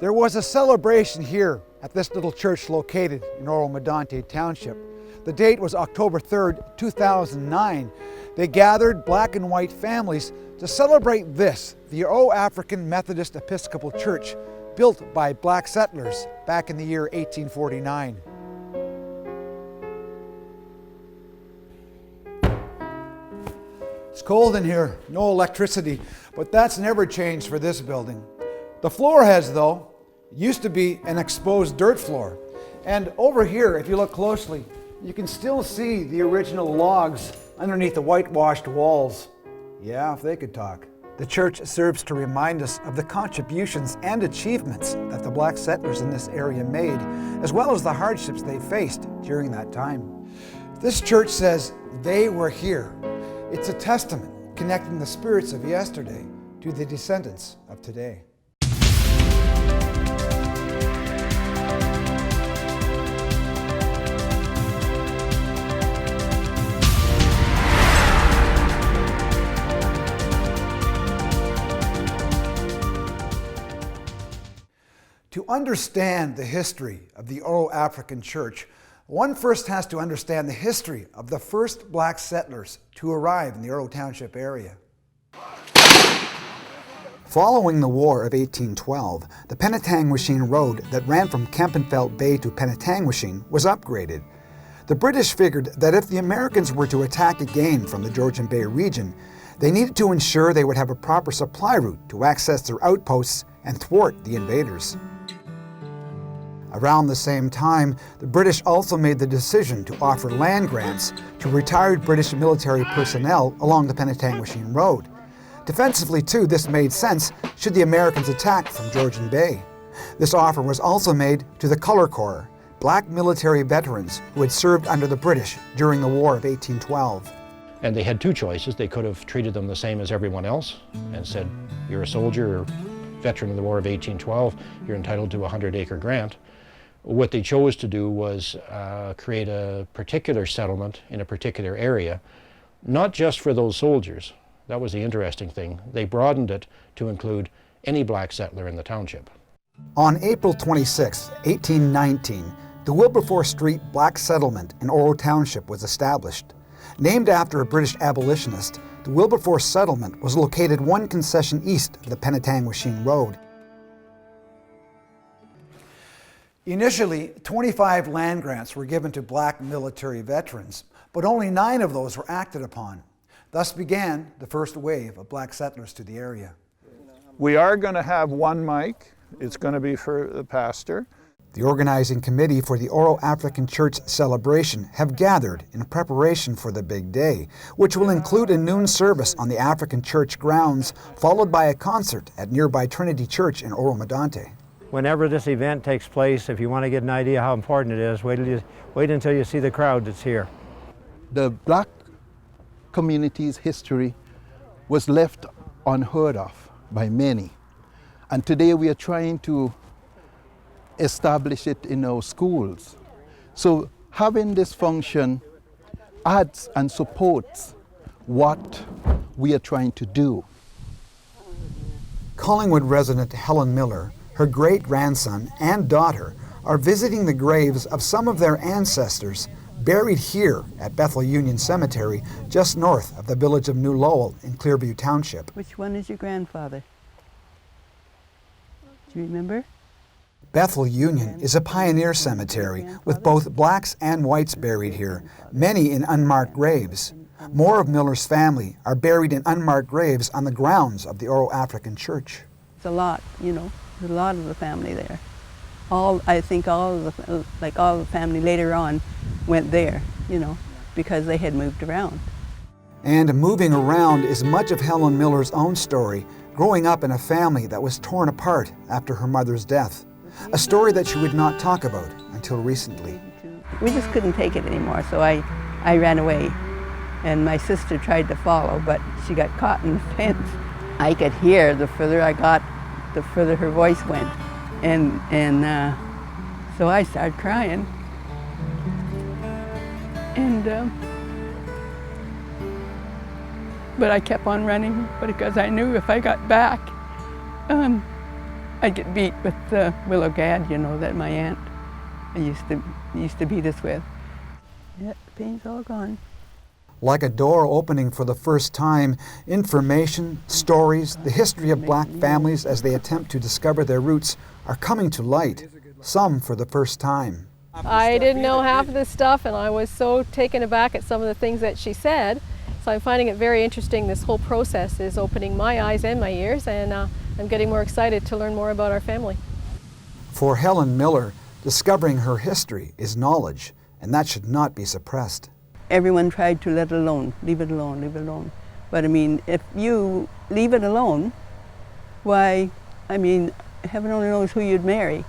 There was a celebration here at this little church located in Oro-Medonte Township. The date was October 3rd, 2009. They gathered black and white families to celebrate this, the Oro African Methodist Episcopal Church, built by black settlers back in the year 1849. It's cold in here, no electricity, but that's never changed for this building. The floor has, though, used to be an exposed dirt floor. And over here, if you look closely, you can still see the original logs underneath the whitewashed walls. Yeah, if they could talk. The church serves to remind us of the contributions and achievements that the black settlers in this area made, as well as the hardships they faced during that time. This church says they were here. It's a testament connecting the spirits of yesterday to the descendants of today. To understand the history of the Oro African Church, one first has to understand the history of the first black settlers to arrive in the Oro Township area. Following the War of 1812, the Penetanguishene Road that ran from Kempenfelt Bay to Penetanguishene was upgraded. The British figured that if the Americans were to attack again from the Georgian Bay region, they needed to ensure they would have a proper supply route to access their outposts and thwart the invaders. Around the same time, the British also made the decision to offer land grants to retired British military personnel along the Penetanguishene Road. Defensively, too, this made sense should the Americans attack from Georgian Bay. This offer was also made to the Colour Corps, black military veterans who had served under the British during the War of 1812. And they had two choices. They could have treated them the same as everyone else and said, you're a soldier or veteran of the War of 1812, you're entitled to a 100-acre grant. What they chose to do was create a particular settlement in a particular area, not just for those soldiers. That was the interesting thing. They broadened it to include any black settler in the township. On April 26, 1819, the Wilberforce Street Black Settlement in Oro Township was established. Named after a British abolitionist, the Wilberforce Settlement was located one concession east of the Penetanguishene Road. Initially, 25 land grants were given to black military veterans, but only 9 of those were acted upon. Thus began the first wave of black settlers to the area. We are going to have one mic. It's going to be for the pastor. The organizing committee for the Oro African Church celebration have gathered in preparation for the big day, which will include a noon service on the African Church grounds, followed by a concert at nearby Trinity Church in Oro-Medonte. Whenever this event takes place, if you want to get an idea how important it is, wait until you see the crowd that's here. The black community's history was left unheard of by many. And today we are trying to establish it in our schools. So having this function adds and supports what we are trying to do. Collingwood resident Helen Miller, her great-grandson and daughter are visiting the graves of some of their ancestors buried here at Bethel Union Cemetery, just north of the village of New Lowell in Clearview Township. Which one is your grandfather? Do you remember? Bethel Union is a pioneer cemetery with both blacks and whites buried here, many in unmarked graves. More of Miller's family are buried in unmarked graves on the grounds of the Oro African Church. It's a lot, you know. There's a lot of the family there. I think all of the family later on went there, you know, because they had moved around. And moving around is much of Helen Miller's own story, growing up in a family that was torn apart after her mother's death. A story that she would not talk about until recently. We just couldn't take it anymore, so I ran away. And my sister tried to follow, but she got caught in the fence. I could hear the further I got, the further her voice went. And so I started crying. And but I kept on running because I knew if I got back, I get beat with the willow gad, you know, that my aunt used to beat us with. Yeah, the pain's all gone. Like a door opening for the first time, information, stories, the history of black families as they attempt to discover their roots are coming to light, some for the first time. I didn't know half of this stuff, and I was so taken aback at some of the things that she said. So I'm finding it very interesting. This whole process is opening my eyes and my ears, and I'm getting more excited to learn more about our family. For Helen Miller, discovering her history is knowledge, and that should not be suppressed. Everyone tried to let it alone, leave it alone, leave it alone. But I mean, if you leave it alone, why, I mean, heaven only knows who you'd marry.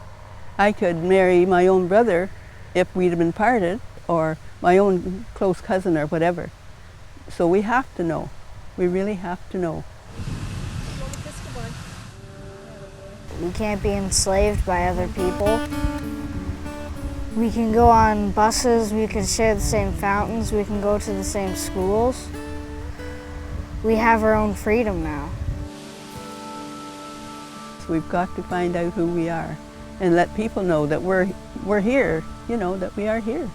I could marry my own brother if we'd have been parted, or my own close cousin or whatever. So we have to know. We really have to know. We can't be enslaved by other people. We can go on buses, we can share the same fountains, we can go to the same schools. We have our own freedom now. So we've got to find out who we are and let people know that we're here, you know, that we are here.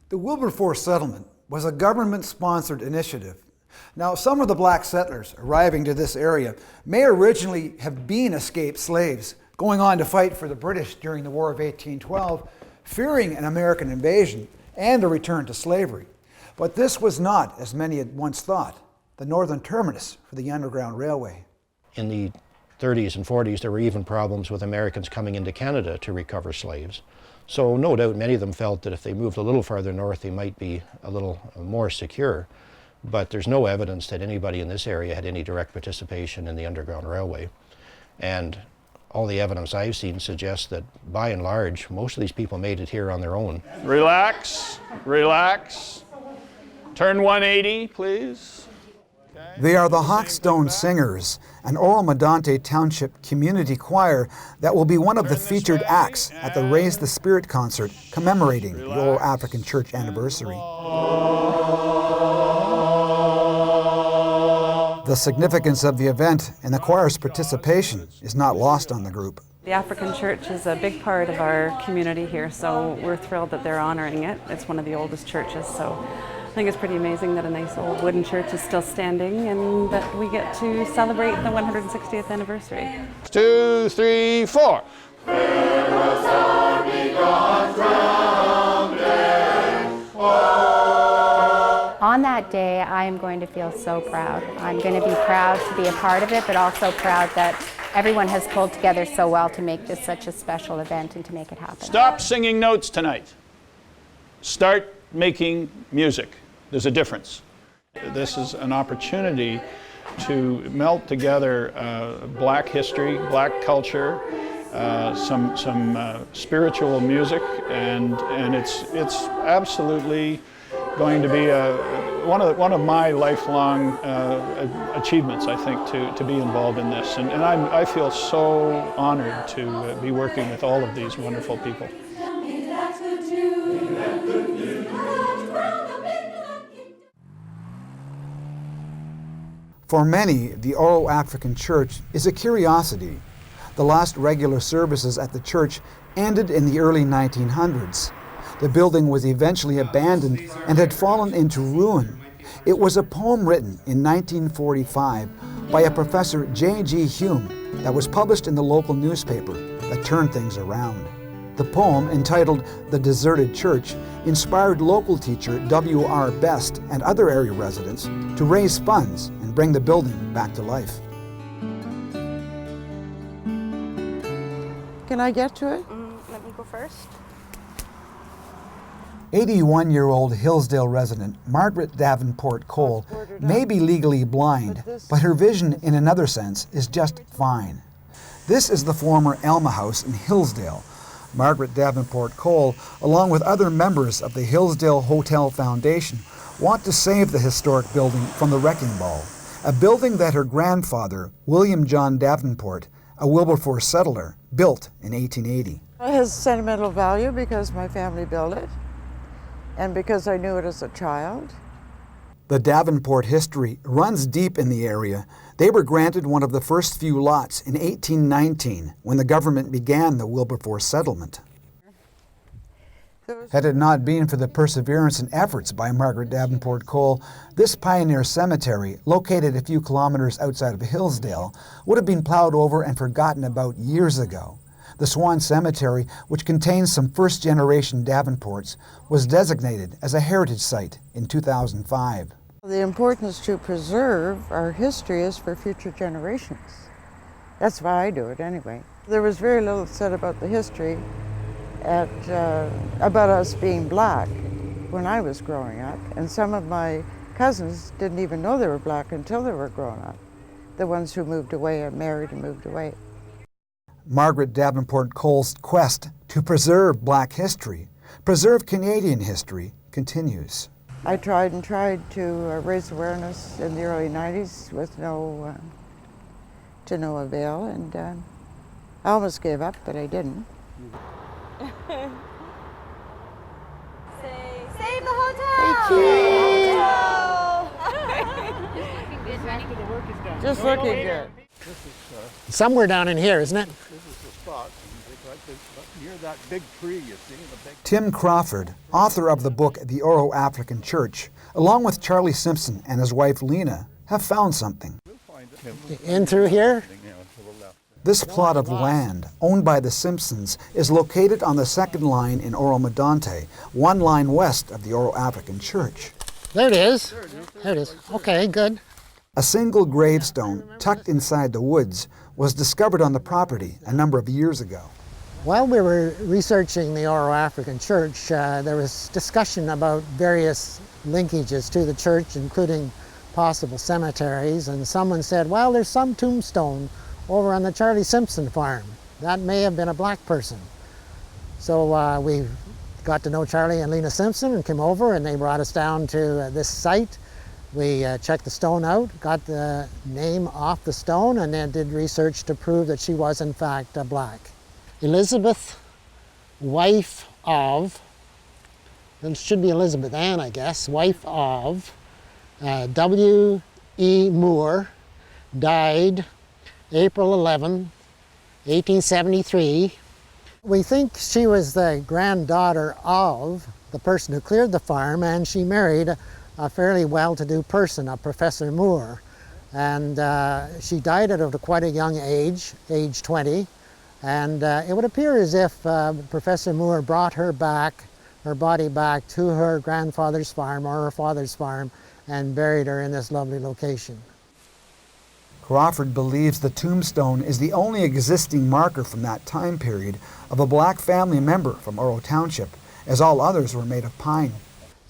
The Wilberforce settlement was a government-sponsored initiative. Now, some of the black settlers arriving to this area may originally have been escaped slaves, going on to fight for the British during the War of 1812, fearing an American invasion and a return to slavery. But this was not, as many had once thought, the northern terminus for the Underground Railway. In the 30s and 40s, there were even problems with Americans coming into Canada to recover slaves. So no doubt many of them felt that if they moved a little farther north, they might be a little more secure. But there's no evidence that anybody in this area had any direct participation in the Underground Railway. And all the evidence I've seen suggests that, by and large, most of these people made it here on their own. Relax, relax. Turn 180, please. They are the Hawkstone Singers, an Oro-Medonte Township community choir that will be one of the featured acts at the Raise the Spirit concert commemorating the Oro African Church anniversary. The significance of the event and the choir's participation is not lost on the group. The African Church is a big part of our community here, so we're thrilled that they're honoring it. It's one of the oldest churches, so I think it's pretty amazing that a nice old wooden church is still standing and that we get to celebrate the 160th anniversary. 2, 3, 4. On that day, I am going to feel so proud. I'm going to be proud to be a part of it, but also proud that everyone has pulled together so well to make this such a special event and to make it happen. Stop singing notes tonight. Start making music. There's a difference. This is an opportunity to melt together black history, black culture, some spiritual music, and it's absolutely going to be one of my lifelong achievements, I think, to be involved in this. And I feel so honored to be working with all of these wonderful people. For many, the Oro African Church is a curiosity. The last regular services at the church ended in the early 1900s. The building was eventually abandoned and had fallen into ruin. It was a poem written in 1945 by a Professor J.G. Hume that was published in the local newspaper that turned things around. The poem, entitled The Deserted Church, inspired local teacher W.R. Best and other area residents to raise funds and bring the building back to life. Can I get to it? Let me go first. 81-year-old Hillsdale resident Margaret Davenport Cole may be legally blind, but her vision in another sense is just fine. This is the former Alma House in Hillsdale. Margaret Davenport Cole, along with other members of the Hillsdale Hotel Foundation, want to save the historic building from the wrecking ball, a building that her grandfather, William John Davenport, a Wilberforce settler, built in 1880. It has sentimental value because my family built it and because I knew it as a child. The Davenport history runs deep in the area. They were granted one of the first few lots in 1819 when the government began the Wilberforce settlement. Had it not been for the perseverance and efforts by Margaret Davenport Cole, this pioneer cemetery, located a few kilometers outside of Hillsdale, would have been plowed over and forgotten about years ago. The Swan Cemetery, which contains some first-generation Davenports, was designated as a heritage site in 2005. The importance to preserve our history is for future generations. That's why I do it anyway. There was very little said about the history about us being black when I was growing up, and some of my cousins didn't even know they were black until they were grown up, the ones who moved away and married and moved away. Margaret Davenport Cole's quest to preserve black history, preserve Canadian history, continues. I tried and tried to raise awareness in the early 90s with to no avail, and I almost gave up, but I didn't. Save the hotel! Just looking good. Somewhere down in here, isn't it? This is the spot, near that big tree you see. Tim Crawford, author of the book The Oro African Church, along with Charlie Simpson and his wife Lena, have found something. In through here? This plot of land, owned by the Simpsons, is located on the second line in Oro-Medonte, one line west of the Oro African Church. There it is. There it is. Okay, good. A single gravestone, tucked inside the woods, was discovered on the property a number of years ago. While we were researching the Oro African Church, there was discussion about various linkages to the church, including possible cemeteries, and someone said, well, there's some tombstone over on the Charlie Simpson farm. That may have been a black person. So we got to know Charlie and Lena Simpson and came over, and they brought us down to this site. We checked the stone out, got the name off the stone, and then did research to prove that she was in fact black. Elizabeth, wife of, it should be Elizabeth Ann, I guess, wife of W.E. Moore, died April 11, 1873. We think she was the granddaughter of the person who cleared the farm, and she married a fairly well-to-do person, a Professor Moore. And she died at quite a young age 20, and it would appear as if Professor Moore brought her body back to her grandfather's farm or her father's farm and buried her in this lovely location. Crawford believes the tombstone is the only existing marker from that time period of a black family member from Oro Township, as all others were made of pine.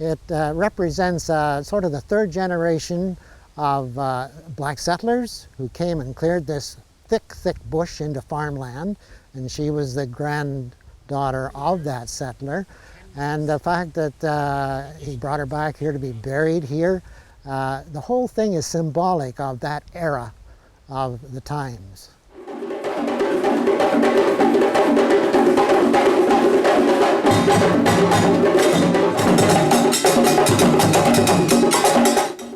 It represents sort of the third generation of black settlers who came and cleared this thick bush into farmland, and she was the granddaughter of that settler. And the fact that he brought her back here to be buried here, the whole thing is symbolic of that era of the times.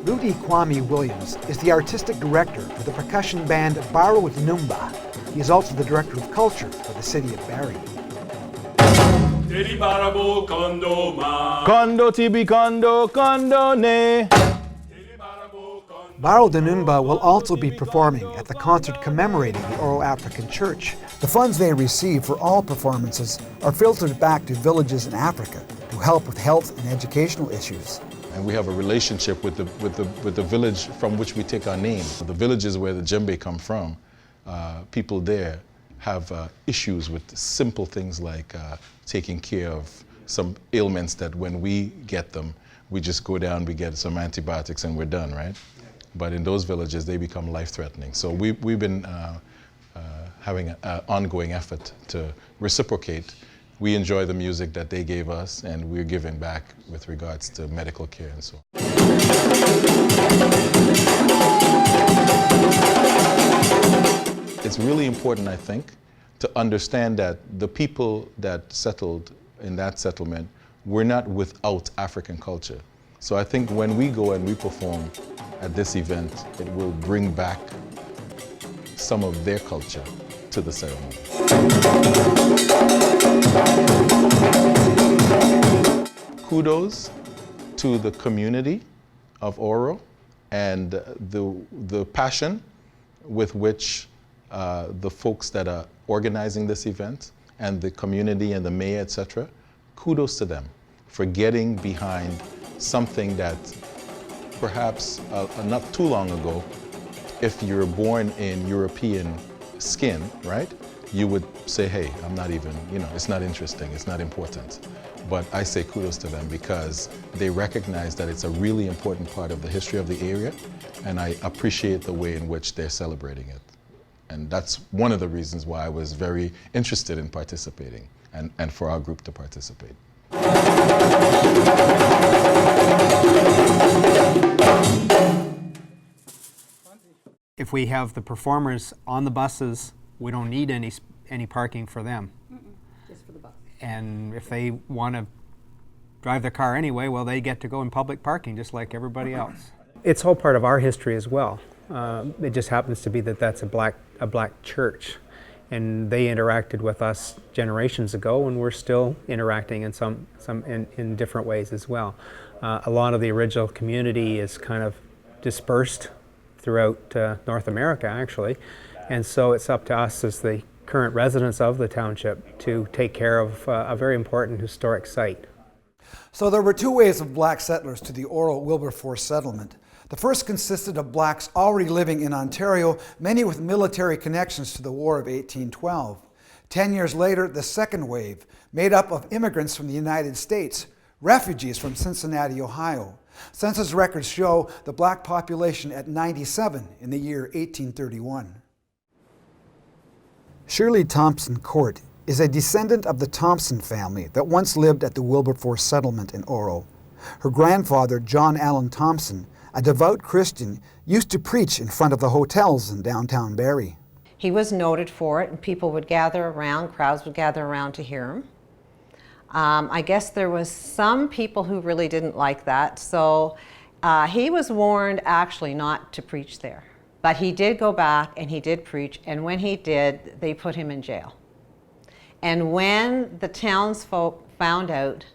Rudy Kwame Williams is the artistic director for the percussion band Baro Numba. He is also the director of culture for the city of Barrie. Kondo tibi kondo kondo ne. Baro Numba will also be performing at the concert commemorating the Oro African Church. The funds they receive for all performances are filtered back to villages in Africa to help with health and educational issues. And we have a relationship with the village from which we take our name. The villages where the djembe come from, people there have issues with simple things like taking care of some ailments that when we get them, we just go down, we get some antibiotics and we're done, right? But in those villages, they become life-threatening. So we've been having an ongoing effort to reciprocate. We enjoy the music that they gave us, and we're giving back with regards to medical care and so on. It's really important, I think, to understand that the people that settled in that settlement were not without African culture. So I think when we go and we perform at this event, it will bring back some of their culture to the ceremony. Kudos to the community of Oro and the passion with which the folks that are organizing this event and the community and the mayor, etc., kudos to them for getting behind something that perhaps not too long ago, if you're born in European skin, right, you would say, hey, I'm not even, it's not interesting, it's not important. But I say kudos to them because they recognize that it's a really important part of the history of the area, and I appreciate the way in which they're celebrating it. And that's one of the reasons why I was very interested in participating and for our group to participate. If we have the performers on the buses, we don't need any parking for them. Just for the bus. And if they want to drive their car anyway, well, they get to go in public parking just like everybody else. It's all part of our history as well. It just happens to be that that's a black church, and they interacted with us generations ago, and we're still interacting in different ways as well. A lot of the original community is kind of dispersed throughout North America, actually, and so it's up to us as the current residents of the township to take care of a very important historic site. So there were two waves of black settlers to the Oro-Wilberforce settlement. The first consisted of blacks already living in Ontario, many with military connections to the War of 1812. 10 years later, the second wave, made up of immigrants from the United States, refugees from Cincinnati, Ohio. Census records show the black population at 97 in the year 1831. Shirley Thompson Court is a descendant of the Thompson family that once lived at the Wilberforce settlement in Oro. Her grandfather, John Allen Thompson, a devout Christian, used to preach in front of the hotels in downtown Barrie. He was noted for it, and people would gather around, crowds would gather around to hear him. I guess there was some people who really didn't like that, so he was warned actually not to preach there. But he did go back and he did preach, and when he did, they put him in jail. And when the townsfolk found out,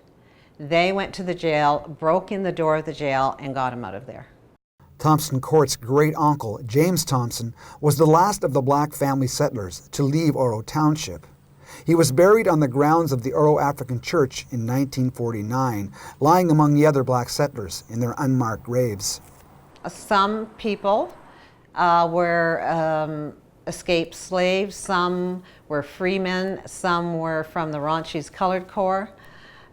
they went to the jail, broke in the door of the jail, and got him out of there. Thompson Court's great-uncle, James Thompson, was the last of the black family settlers to leave Oro Township. He was buried on the grounds of the Oro African Church in 1949, lying among the other black settlers in their unmarked graves. Some people were escaped slaves, some were freemen, some were from the Ranchis Colored Corps.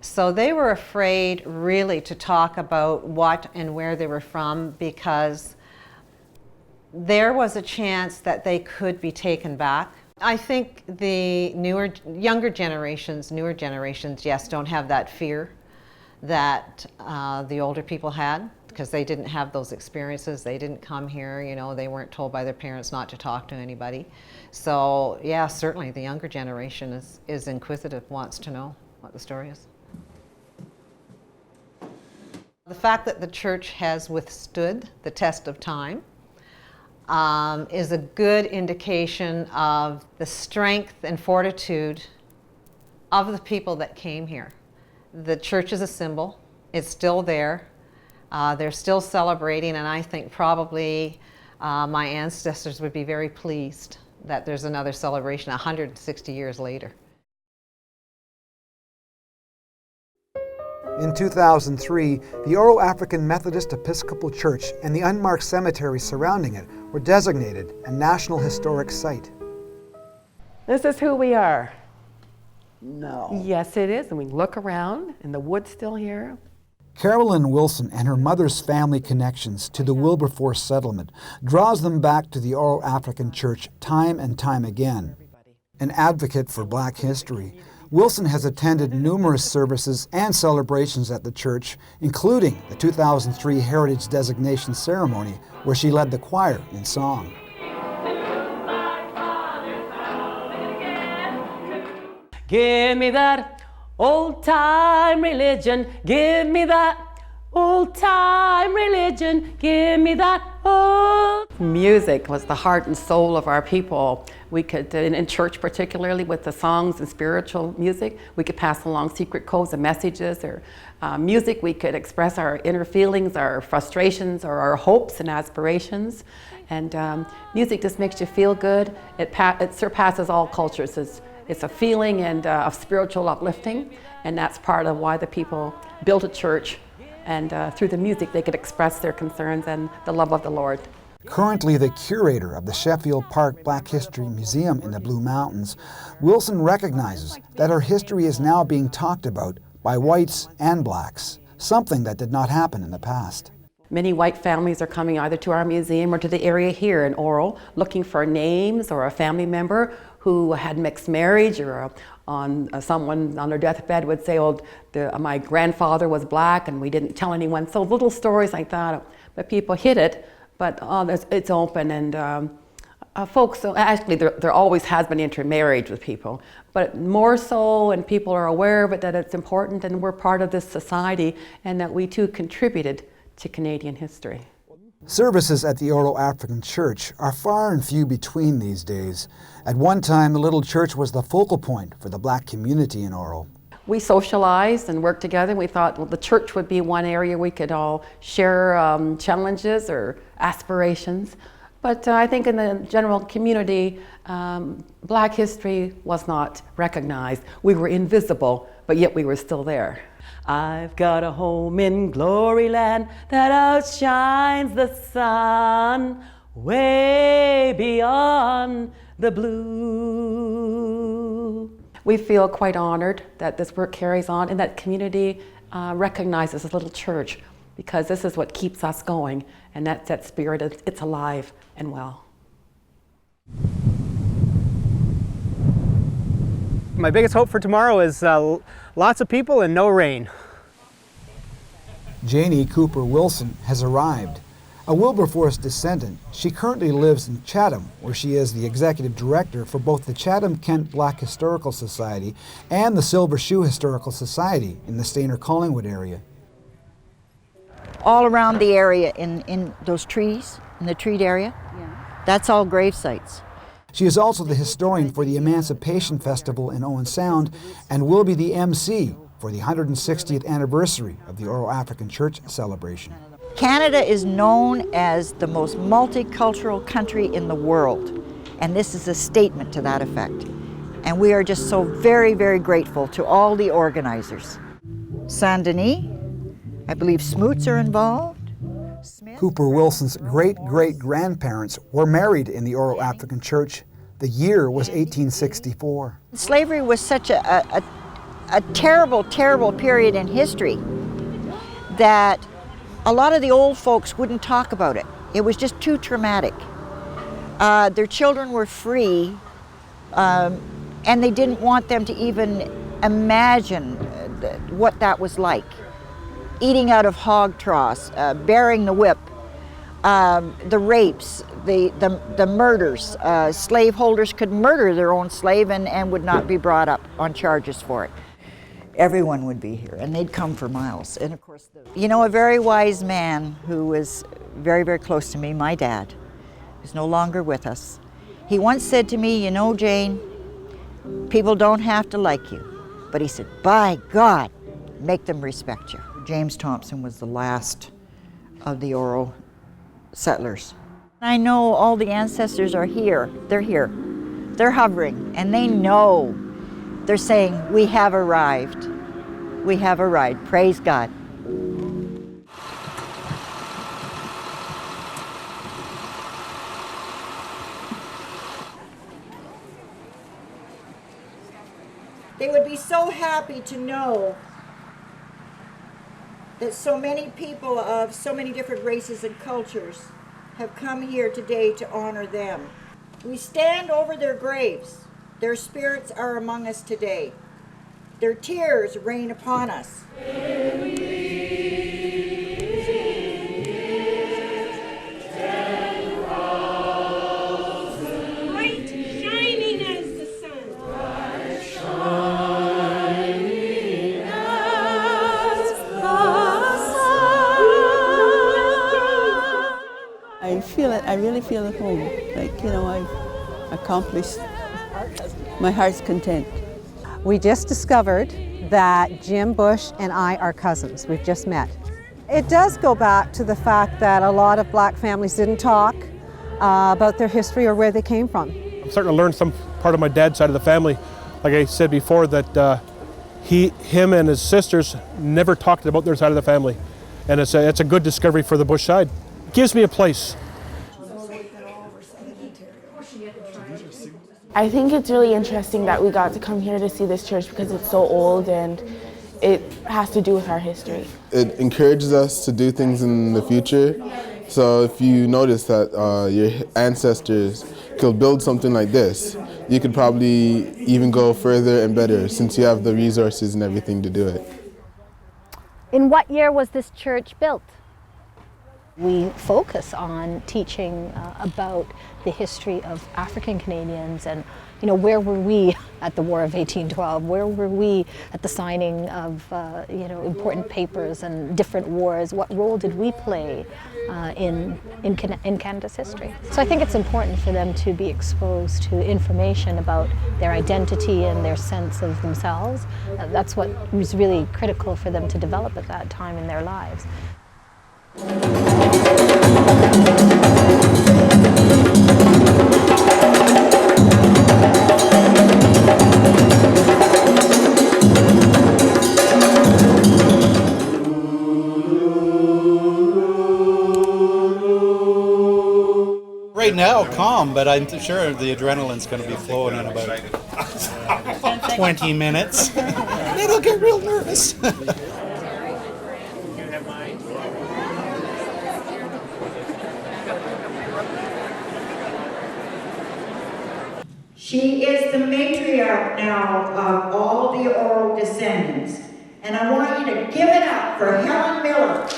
So they were afraid really to talk about what and where they were from because there was a chance that they could be taken back. I think the younger generations, yes, don't have that fear that the older people had because they didn't have those experiences. They didn't come here, they weren't told by their parents not to talk to anybody. So yeah, certainly the younger generation is inquisitive, wants to know what the story is. The fact that the church has withstood the test of time is a good indication of the strength and fortitude of the people that came here. The church is a symbol. It's still there. They're still celebrating, and I think probably my ancestors would be very pleased that there's another celebration 160 years later. In 2003, the Oro African Methodist Episcopal Church and the unmarked cemetery surrounding it were designated a National Historic Site. This is who we are. No. Yes, it is, and we look around, and the wood's still here. Carolyn Wilson and her mother's family connections to the Wilberforce settlement draws them back to the Oro African Church time and time again. An advocate for Black history, Wilson has attended numerous services and celebrations at the church, including the 2003 Heritage Designation Ceremony, where she led the choir in song. Give me that old-time religion, give me that old old-time religion, give me that old. Music was the heart and soul of our people. We could, in church particularly, with the songs and spiritual music, we could pass along secret codes and messages, or music, we could express our inner feelings, our frustrations, or our hopes and aspirations. And music just makes you feel good. It surpasses all cultures. It's a feeling and of spiritual uplifting, and that's part of why the people built a church, and through the music they could express their concerns and the love of the Lord. Currently the curator of the Sheffield Park Black History Museum in the Blue Mountains, Wilson recognizes that her history is now being talked about by whites and blacks, something that did not happen in the past. Many white families are coming either to our museum or to the area here in Oro looking for names or a family member who had mixed marriage, or someone on their deathbed would say, oh, my grandfather was black and we didn't tell anyone. So little stories like that, but people hid it, but it's open, and folks, actually there always has been intermarriage with people, but more so, and people are aware of it, that it's important, and we're part of this society, and that we too contributed to Canadian history. Services at the Oro African Church are far and few between these days. At one time, the little church was the focal point for the black community in Oro. We socialized and worked together. We thought, well, the church would be one area we could all share challenges or aspirations. But I think in the general community, black history was not recognized. We were invisible, but yet we were still there. I've got a home in glory land that outshines the sun, way beyond the blue. We feel quite honored that this work carries on and that community recognizes this little church, because this is what keeps us going, and that's that spirit, it's alive and well. My biggest hope for tomorrow is lots of people and no rain. Janie Cooper Wilson has arrived. A Wilberforce descendant, she currently lives in Chatham, where she is the executive director for both the Chatham-Kent Black Historical Society and the Silver Shoe Historical Society in the Stayner-Collingwood area. All around the area in those trees, in the treed area, that's all grave sites. She is also the historian for the Emancipation Festival in Owen Sound and will be the MC for the 160th anniversary of the Oro African Church celebration. Canada is known as the most multicultural country in the world, and this is a statement to that effect. And we are just so very, very grateful to all the organizers. Saint Denis, I believe Smoots are involved. Cooper Wilson's great-great-grandparents were married in the Oro African Church. The year was 1864. Slavery was such a terrible, terrible period in history that a lot of the old folks wouldn't talk about it. It was just too traumatic. Their children were free, and they didn't want them to even imagine what that was like. Eating out of hog troughs, bearing the whip, the rapes, the murders. Slaveholders could murder their own slave and would not be brought up on charges for it. Everyone would be here, and they'd come for miles. And of course, you know, a very wise man who was very, very close to me, my dad, who's no longer with us, he once said to me, you know, Jane, people don't have to like you. But he said, by God, make them respect you. James Thompson was the last of the Oro settlers. I know all the ancestors are here. They're here. They're hovering, and they know. They're saying, we have arrived. We have arrived. Praise God. They would be so happy to know that so many people of so many different races and cultures have come here today to honor them. We stand over their graves. Their spirits are among us today. Their tears rain upon us. Bright, shining as the sun. Bright, shining as the sun. feel it. I really feel at home. Like, you know, I've accomplished. My heart's content. We just discovered that Jim Bush and I are cousins. We've just met. It does go back to the fact that a lot of black families didn't talk about their history or where they came from. I'm starting to learn some part of my dad's side of the family. Like I said before, that him and his sisters never talked about their side of the family. And it's a good discovery for the Bush side. It gives me a place. I think it's really interesting that we got to come here to see this church because it's so old and it has to do with our history. It encourages us to do things in the future. So if you notice that your ancestors could build something like this, you could probably even go further and better since you have the resources and everything to do it. In what year was this church built? We focus on teaching about the history of African Canadians and, you know, where were we at the War of 1812? Where were we at the signing of, you know, important papers and different wars? What role did we play in Canada's history? So I think it's important for them to be exposed to information about their identity and their sense of themselves. That's what was really critical for them to develop at that time in their lives. Right now, calm, but I'm sure the adrenaline's going to be flowing in about 20 minutes. It'll get real nervous. She is the matriarch now of all the Oro descendants. And I want you to give it up for Helen Miller.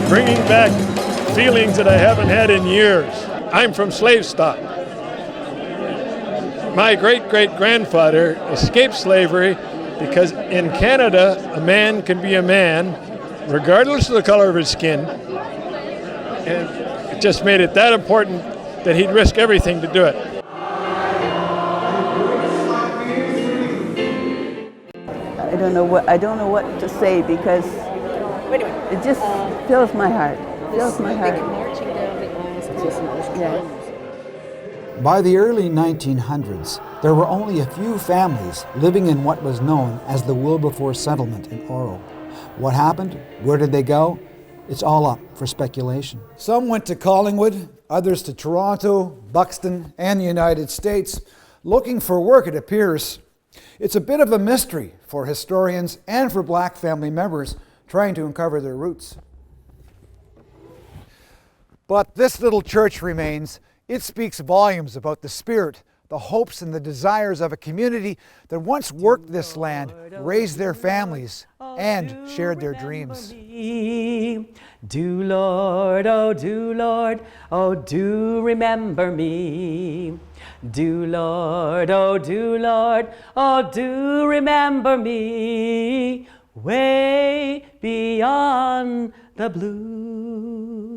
Bringing back feelings that I haven't had in years. I'm from slave stock. My great-great-grandfather escaped slavery because in Canada, a man can be a man regardless of the color of his skin. And it just made it that important that he'd risk everything to do it. I don't know what to say because it just fills my heart. Fills my heart. By the early 1900s, there were only a few families living in what was known as the Wilberforce settlement in Oro. What happened? Where did they go? It's all up for speculation. Some went to Collingwood, others to Toronto, Buxton, and the United States. Looking for work, it appears. It's a bit of a mystery for historians and for black family members trying to uncover their roots. But this little church remains. It speaks volumes about the spirit, the hopes and the desires of a community that once worked this land, raised their families, and shared their dreams. Do Lord, oh do Lord, oh do remember me. Do Lord, oh do Lord, oh do remember me. Way beyond the blue.